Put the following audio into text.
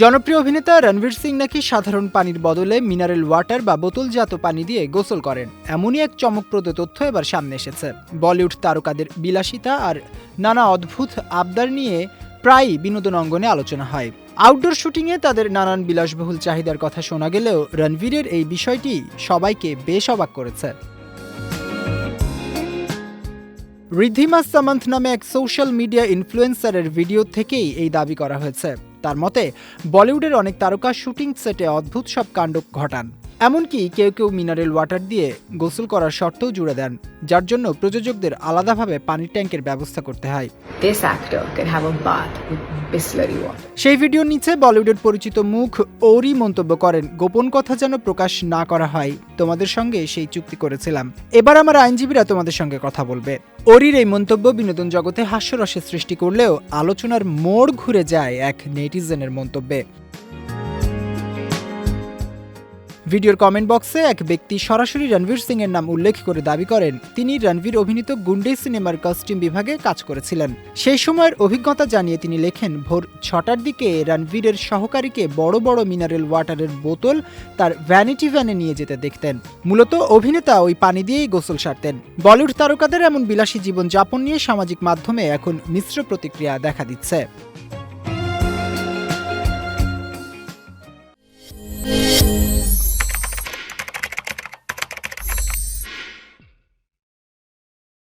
জনপ্রিয় অভিনেতা রণবীর সিং নাকি সাধারণ পানির বদলে মিনারেল ওয়াটার বা বোতলজাত পানি দিয়ে গোসল করেন। এমনই এক চমকপ্রদ তথ্য এবার সামনে এসেছে। বলিউড তারকাদের বিলাসিতা আর নানা অদ্ভুত আবদার নিয়ে প্রায়ই বিনোদন অঙ্গনে আলোচনা হয়। আউটডোর শুটিংয়ে তাদের নানান বিলাসবহুল চাহিদার কথা শোনা গেলেও রণবীরের এই বিষয়টি সবাইকে বেশ অবাক করেছে। ঋদ্ধিমা সামন্ত নামে এক সোশ্যাল মিডিয়া ইনফ্লুয়েন্সারের ভিডিও থেকেই এই দাবি করা হয়েছে। তার মতে বলিউডের অনেক তারকা শুটিং সেটে অদ্ভুত সব কাণ্ড ঘটান। এমনকি কেউ কেউ মিনারেল ওয়াটার দিয়ে গোসল করার শর্তও জুড়ে দেন, যার জন্য প্রযোজকদের আলাদাভাবে পানির ট্যাঙ্কের ব্যবস্থা করতে হয়। সেই ভিডিওর নিচে বলিউডের পরিচিত মুখ ওরি মন্তব্য করেন, গোপন কথা যেন প্রকাশ না করা হয়, তোমাদের সঙ্গে সেই চুক্তি করেছিলাম, এবার আমার আইনজীবীরা তোমাদের সঙ্গে কথা বলবে। ওরির এই মন্তব্য বিনোদন জগতে হাস্যরসের সৃষ্টি করলেও আলোচনার মোড় ঘুরে যায় এক নেটিজেনের মন্তব্যে। ভিডিওর কমেন্ট বক্সে এক ব্যক্তি সরাসরি রণবীর সিং এর নাম উল্লেখ করে দাবি করেন, তিনি রণবীর অভিনীত গুন্ডে সিনেমার কস্টিউম বিভাগে কাজ করেছিলেন। সেই সময়ের অভিজ্ঞতা জানিয়ে তিনি লেখেন, ভোর 6টার দিকে রণবীরের সহকারীকে বড় বড় মিনারেল ওয়াটারের বোতল তার ভ্যানিটি ভ্যানে নিয়ে যেতে দেখতেন। মূলত অভিনেতা ওই পানি দিয়েই গোসল সারতেন। বলিউড তারকাদের এমন বিলাসী জীবনযাপন নিয়ে সামাজিক মাধ্যমে এখন মিশ্র প্রতিক্রিয়া দেখা দিচ্ছে।